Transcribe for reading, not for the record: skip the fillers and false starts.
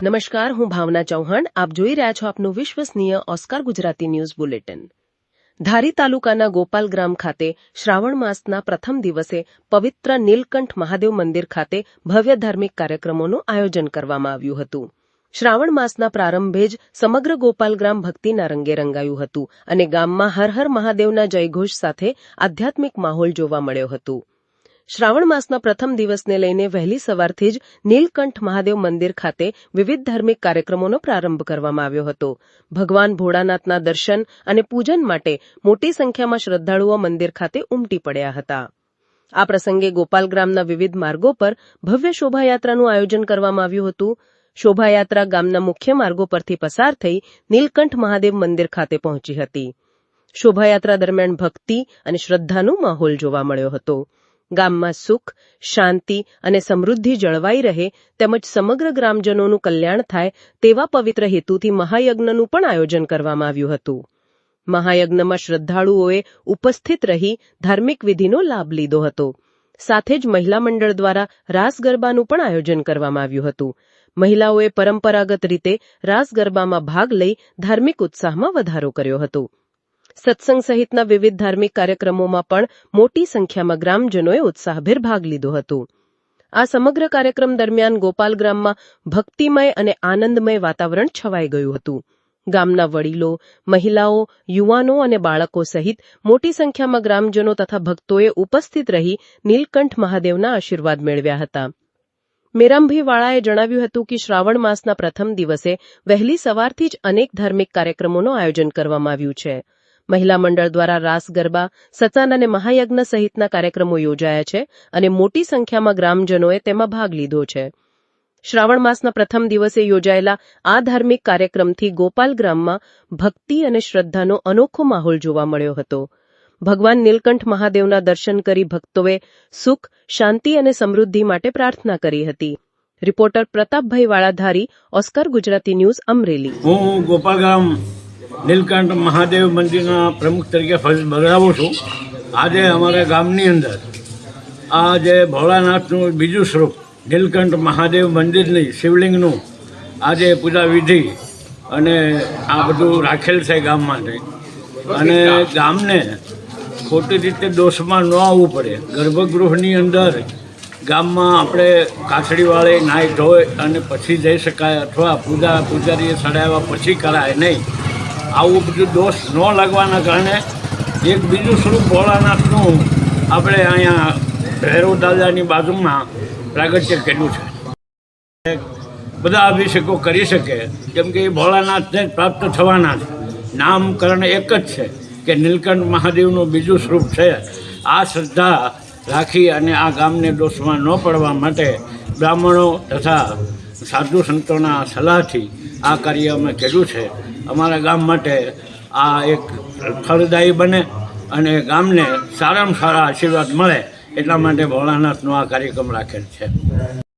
નમસ્કાર, હું ભાવના ચૌહાણ. આપ જોઈ રહ્યા છો આપનું વિશ્વસનીય ઓસ્કાર ગુજરાતી ન્યૂઝ બુલેટિન. ધારી તાલુકાના ગોપાલ ગ્રામ ખાતે શ્રાવણ માસના પ્રથમ દિવસે પવિત્ર નીલકંઠ મહાદેવ મંદિર ખાતે ભવ્ય ધાર્મિક કાર્યક્રમોનું આયોજન કરવામાં આવ્યું હતું. શ્રાવણ માસના પ્રારંભે જ સમગ્ર ગોપાલ ગ્રામ ભક્તિના રંગે રંગાયું હતું અને ગામમાં હર હર મહાદેવના જયઘોષ સાથે આધ્યાત્મિક માહોલ જોવા મળ્યો હતો. શ્રાવણ માસના પ્રથમ દિવસને લઈને વહેલી સવારથી જ નીલકંઠ મહાદેવ મંદિર ખાતે વિવિધ ધાર્મિક કાર્યક્રમોનો પ્રારંભ કરવામાં આવ્યો હતો. ભગવાન ભોળાનાથના દર્શન અને પૂજન માટે મોટી સંખ્યામાં શ્રદ્ધાળુઓ મંદિર ખાતે ઉમટી પડ્યા હતા. આ પ્રસંગે ગોપાલ ગ્રામના વિવિધ માર્ગો પર ભવ્ય શોભાયાત્રાનું આયોજન કરવામાં આવ્યું હતું. શોભાયાત્રા ગામના મુખ્ય માર્ગો પરથી પસાર થઈ નીલકંઠ મહાદેવ મંદિર ખાતે પહોંચી હતી. શોભાયાત્રા દરમિયાન ભક્તિ અને શ્રદ્ધાનો માહોલ જોવા મળ્યો હતો. ગામમાં સુખ, શાંતિ અને સમૃદ્ધિ જળવાઈ રહે તેમજ સમગ્ર ગ્રામજનોનું કલ્યાણ થાય તેવા પવિત્ર હેતુથી મહાયજ્ઞનું પણ આયોજન કરવામાં આવ્યું હતું. મહાયજ્ઞમાં શ્રદ્ધાળુઓએ ઉપસ્થિત રહી ધાર્મિક વિધિનો લાભ લીધો હતો. સાથે જ મહિલા મંડળ દ્વારા રાસ ગરબાનું પણ આયોજન કરવામાં આવ્યું હતું. મહિલાઓએ પરંપરાગત રીતે રાસ ગરબામાં ભાગ લઈ ધાર્મિક ઉત્સાહમાં વધારો કર્યો હતો. સત્સંગ સહિતના વિવિધ ધાર્મિક કાર્યક્રમોમાં પણ મોટી સંખ્યામાં ગ્રામજનોએ ઉત્સાહભેર ભાગ લીધો હતો. આ સમગ્ર કાર્યક્રમ દરમિયાન ગોપાલ ગ્રામમાં ભક્તિમય અને આનંદમય વાતાવરણ છવાઈ ગયું હતું. ગામના વડીલો, મહિલાઓ, યુવાનો અને બાળકો સહિત મોટી સંખ્યામાં ગ્રામજનો તથા ભક્તોએ ઉપસ્થિત રહી નીલકંઠ મહાદેવના આશીર્વાદ મેળવ્યા હતા. મેરામભાઈ વાળાએ જણાવ્યું હતું કે શ્રાવણ માસના પ્રથમ દિવસે વહેલી સવારથી જ અનેક ધાર્મિક કાર્યક્રમોનું આયોજન કરવામાં આવ્યું છે. મહિલા મંડળ દ્વારા રાસ ગરબા, સત્સંગ અને મહાયજ્ઞ સહિતના કાર્યક્રમો યોજાયા છે અને મોટી સંખ્યામાં ગ્રામજનોએ તેમાં ભાગ લીધો છે. શ્રાવણ માસના પ્રથમ દિવસે યોજાયેલા આ ધાર્મિક કાર્યક્રમથી ગોપાલ ગ્રામમાં ભક્તિ અને શ્રદ્ધાનો અનોખો માહોલ જોવા મળ્યો હતો. ભગવાન નીલકંઠ મહાદેવના દર્શન કરી ભક્તોએ સુખ, શાંતિ અને સમૃદ્ધિ માટે પ્રાર્થના કરી હતી. Reporter Pratapbhai Valadhari, Oscar Gujarati news, Amreli. હું ગોપાલ ગામ નીલકંઠ મહાદેવ મંદિરના પ્રમુખ તરીકે ફરજ બજાવું છું. આજે અમારા ગામની અંદર આ જે ભોળાનાથનું બીજું સ્વરૂપ નીલકંઠ મહાદેવ મંદિરની શિવલિંગનું આજે પૂજા વિધિ અને આ બધું રાખેલ છે ગામ માટે. અને ગામને ખોટી રીતે દોષમાં ન આવવું પડે. ગર્ભગૃહની અંદર ગામમાં આપણે કાછડીવાળે નાહી ધોઈ અને પછી જઈ શકાય અથવા પૂજારીએ ચડાવ્યા પછી કરાય નહીં. આવું બધું દોષ ન લાગવાના કારણે એક બીજું સ્વરૂપ ભોળાનાથનું આપણે અહીંયા ભૈરવ દાદાની બાજુમાં પ્રાગટ્ય કર્યું છે. બધા અભિષેકો કરી શકે કેમ કે એ ભોળાનાથને પ્રાપ્ત થવાના છે. નામકરણ એક જ છે કે નીલકંઠ મહાદેવનું બીજું સ્વરૂપ છે. આ શ્રદ્ધા રાખી અને આ ગામને દોષમાં ન પડવા માટે બ્રાહ્મણો તથા સાધુ સંતોના સલાહથી આ કાર્ય અમે કર્યું છે. અમારા ગામ માટે આ એક ફળદાયી બને અને ગામને સારામાં સારા આશીર્વાદ મળે એટલા માટે ભોળાનાથનો આ કાર્યક્રમ રાખેલ છે.